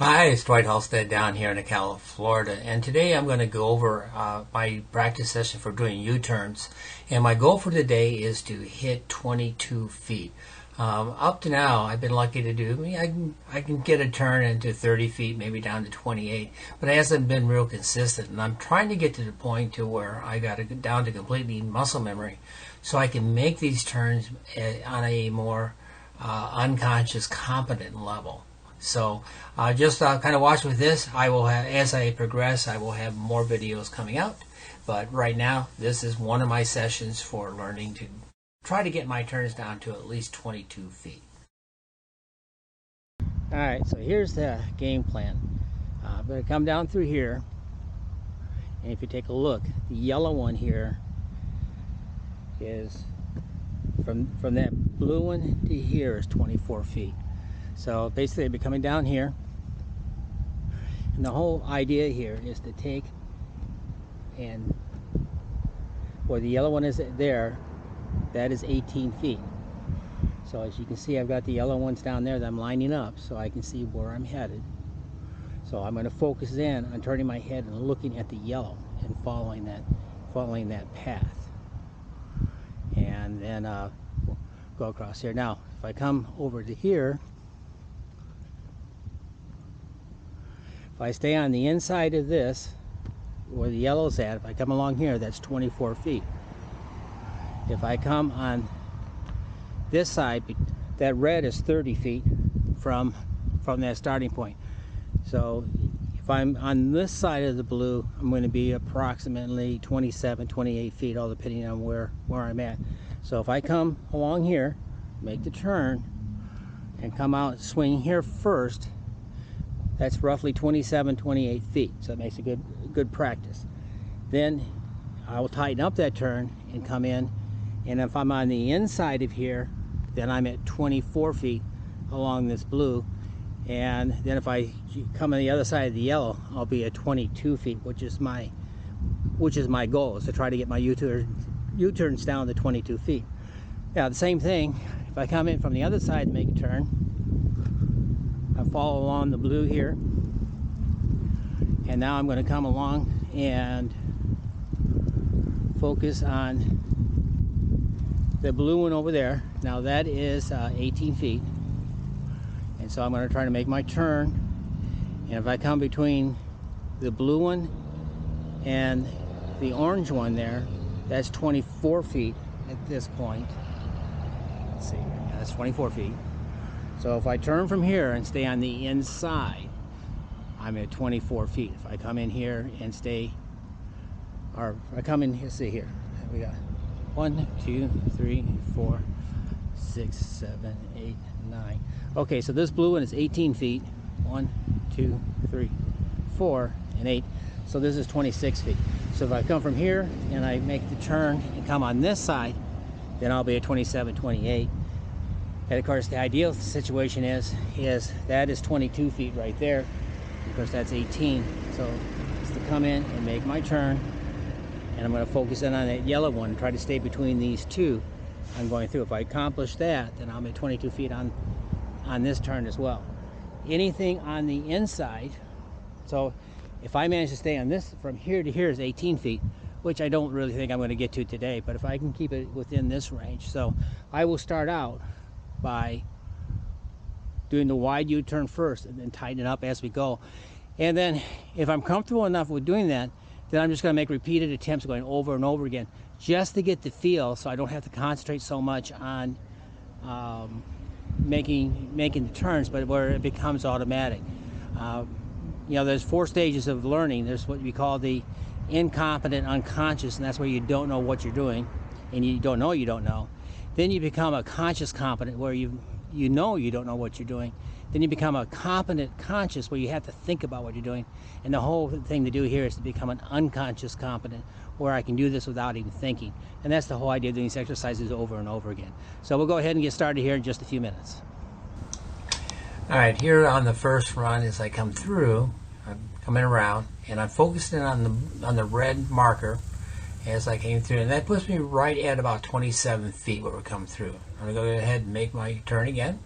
Hi, it's Dwight Halstead down here in Ocala, Florida, and today I'm going to go over my practice session for doing U-turns. And my goal for today is to hit 22 feet. Up to now, I've been lucky to do. I can get a turn into 30 feet, maybe down to 28, but it hasn't been real consistent. And I'm trying to get to the point to where I got to get down to completely muscle memory, so I can make these turns on a more unconscious, competent level. So just kind of watch with this. I will have, as I progress, I will have more videos coming out. But right now, this is one of my sessions for learning to try to get my turns down to at least 22 feet. Alright, so here's the game plan. I'm going to come down through here. And if you take a look, the yellow one here is from that blue one to here is 24 feet. So basically I'd be coming down here, and the whole idea here is to take, and where the yellow one is there, that is 18 feet. So as you can see, I've got the yellow ones down there that I'm lining up so I can see where I'm headed. So I'm going to focus in on turning my head and looking at the yellow and following that path, and then we'll go across here. Now if I come over to here, if I stay on the inside of this, where the yellow's at, if I come along here, that's 24 feet. If I come on this side, that red is 30 feet from that starting point. So if I'm on this side of the blue, I'm going to be approximately 27, 28 feet, all depending on where I'm at. So if I come along here, make the turn, and come out swing here first, that's roughly 27, 28 feet. So it makes a good practice. Then I will tighten up that turn and come in, and if I'm on the inside of here, then I'm at 24 feet along this blue. And then if I come on the other side of the yellow, I'll be at 22 feet, which is my goal, is to try to get my U-turns down to 22 feet. Now the same thing, if I come in from the other side and make a turn, I follow along the blue here, and now I'm going to come along and focus on the blue one over there. Now that is 18 feet, and so I'm going to try to make my turn, and if I come between the blue one and the orange one there, that's 24 feet at this point. Let's see, yeah, that's 24 feet. So if I turn from here and stay on the inside, I'm at 24 feet. If I come in here and stay, or if I come in here, see here, we got 1, 2, 3, 4, 6, 7, 8, 9. Okay, so this blue one is 18 feet. 1, 2, 3, 4, and 8. So this is 26 feet. So if I come from here and I make the turn and come on this side, then I'll be at 27, 28. And of course the ideal situation is that is 22 feet right there. Of course that's 18. So it's to come in and make my turn, and I'm going to focus in on that yellow one and try to stay between these two I'm going through. If I accomplish that, then I'm at 22 feet on this turn as well. Anything on the inside, so if I manage to stay on this from here to here is 18 feet, which I don't really think I'm going to get to today, but if I can keep it within this range. So I will start out by doing the wide U-turn first and then tighten it up as we go. And then if I'm comfortable enough with doing that, then I'm just going to make repeated attempts going over and over again, just to get the feel, so I don't have to concentrate so much on making the turns, but where it becomes automatic. You know, there's 4 stages of learning. There's what we call the incompetent unconscious, and that's where you don't know what you're doing, and you don't know you don't know. Then you become a conscious competent, where you know you don't know what you're doing. Then you become a competent conscious, where you have to think about what you're doing. And the whole thing to do here is to become an unconscious competent, where I can do this without even thinking. And that's the whole idea of doing these exercises over and over again. So we'll go ahead and get started here in just a few minutes. All right, here on the first run, as I come through, I'm coming around, and I'm focusing on the red marker as I came through, and that puts me right at about 27 feet where we're coming through. I'm going to go ahead and make my turn again.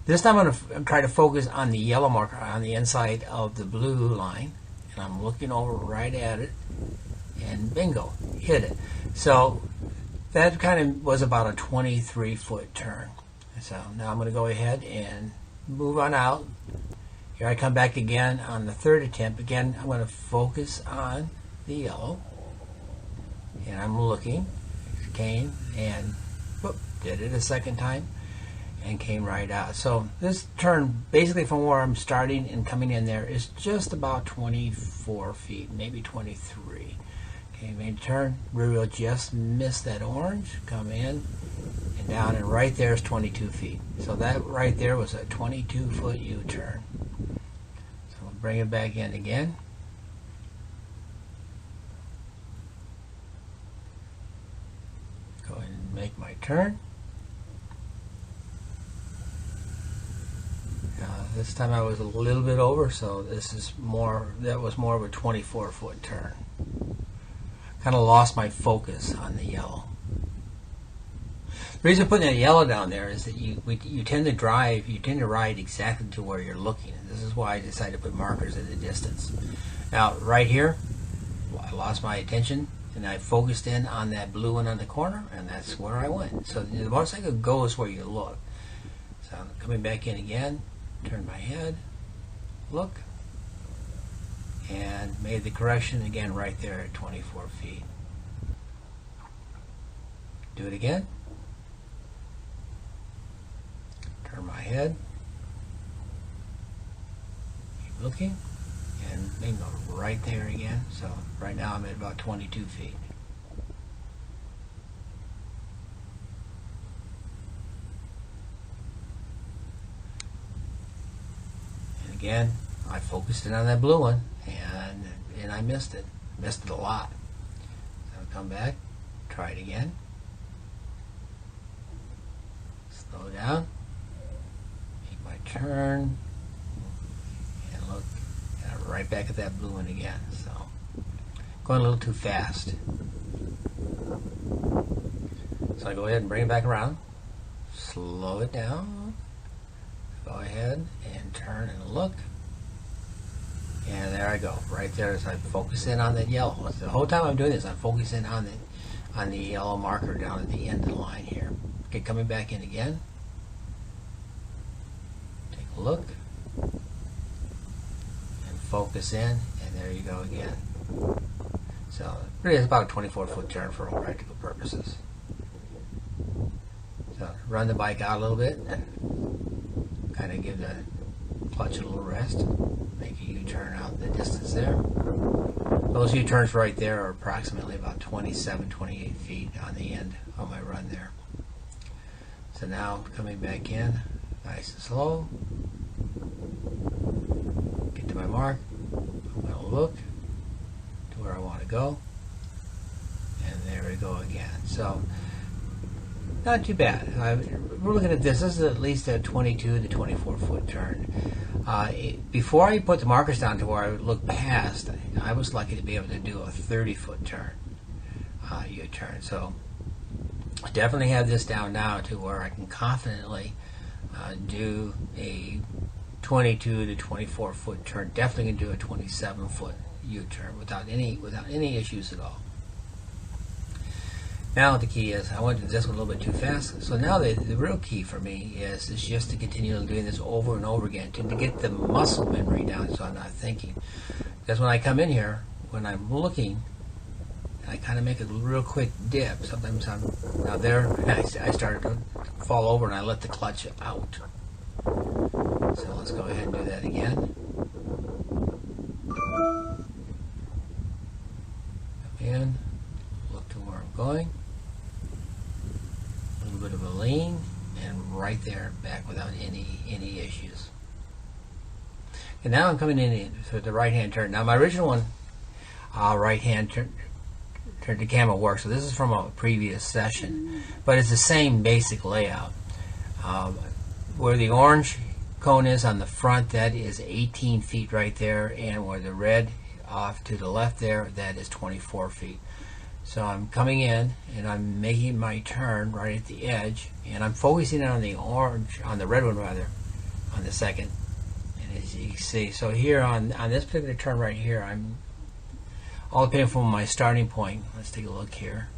This time I'm going to try to focus on the yellow marker on the inside of the blue line, and I'm looking over right at it, and bingo, hit it. So that kind of was about a 23-foot turn. So now I'm going to go ahead and move on out. Here I come back again on the third attempt. Again, I'm going to focus on the yellow, and I'm looking. It came and whoop, did it a second time and came right out. So this turn, basically from where I'm starting and coming in there, is just about 24 feet, maybe 23. Okay, made a turn, rear wheel just missed that orange, come in and down, and right there is 22 feet. So that right there was a 22-foot U-turn. So we'll bring it back in again. Go ahead and make my turn. This time I was a little bit over, so this is more, that was more of a 24-foot turn. Kind of lost my focus on the yellow. The reason putting that yellow down there is that you tend to ride exactly to where you're looking. And this is why I decided to put markers at a distance. Now, right here, I lost my attention, and I focused in on that blue one on the corner, and that's where I went. So the motorcycle goes where you look. So I'm coming back in again, turn my head, look, and made the correction again right there at 24 feet. Do it again. Turn my head, keep looking, and bingo, right there again. So right now I'm at about 22 feet. And again, I focused in on that blue one, and I missed it. Missed it a lot. So I'll come back, try it again. Slow down. Make my turn. And look, and I'm right back at that blue one again. So going a little too fast. So I go ahead and bring it back around. Slow it down. Go ahead and turn and look. And there I go, right there as I focus in on that yellow. The whole time I'm doing this, I'm focusing on the yellow marker down at the end of the line here. Okay, coming back in again. Take a look. And focus in, and there you go again. So, really it's about a 24-foot turn for all practical purposes. So, run the bike out a little bit, and kind of give the clutch a little rest. Make a U-turn out the distance there. Those U-turns right there are approximately about 27, 28 feet on the end of my run there. So now coming back in, nice and slow. Get to my mark. I'm going to look to where I want to go. And there we go again. So not too bad. We're looking at this. This is at least a 22 to 24-foot turn. Before I put the markers down to where I would look past, I was lucky to be able to do a 30-foot turn, U-turn. So I definitely have this down now to where I can confidently do a 22 to 24-foot turn. Definitely can do a 27-foot U-turn without any issues at all. Now the key is, I went to this one a little bit too fast, so now the real key for me is just to continue doing this over and over again to get the muscle memory down so I'm not thinking. Because when I come in here, when I'm looking, I kind of make a real quick dip. Sometimes now there, I started to fall over and I let the clutch out. So let's go ahead and do that again. Come in, look to where I'm going. A little bit of a lean, and right there, back without any issues. And now I'm coming in for the right-hand turn. Now my original one, right-hand turn to camera works. So this is from a previous session, but it's the same basic layout. Where the orange cone is on the front, that is 18 feet right there, and where the red off to the left there, that is 24 feet. So I'm coming in and I'm making my turn right at the edge, and I'm focusing on the orange, on the red one rather, on the second. And as you can see, so here on this particular turn right here, I'm all depending from my starting point. Let's take a look here.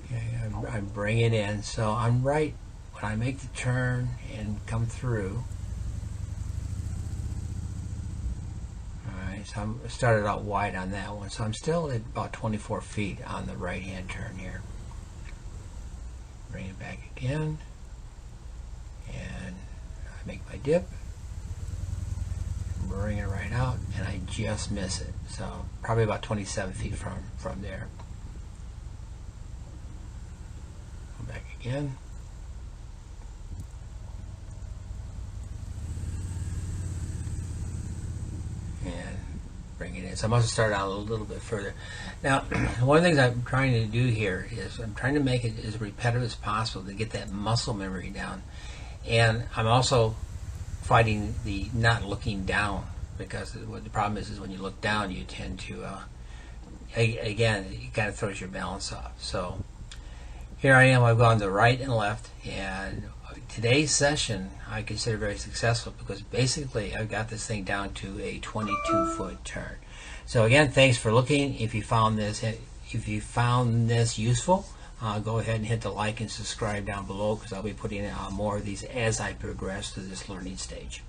Okay, I bring it in, so I'm right when I make the turn and come through. Alright, so I started out wide on that one, so I'm still at about 24 feet on the right hand turn here. Bring it back again, and I make my dip, bring it right out, and I just miss it. So probably about 27 feet from there. Go back again. And bring it in. So I must have started out a little bit further. Now, one of the things I'm trying to do here is I'm trying to make it as repetitive as possible to get that muscle memory down. And I'm also fighting the not looking down, because what the problem is when you look down, you tend to, again, it kind of throws your balance off. So here I am, I've gone to right and left, and today's session I consider very successful because basically I've got this thing down to a 22-foot turn. So again, thanks for looking. If you found this useful, go ahead and hit the like and subscribe down below, because I'll be putting more of these as I progress through this learning stage.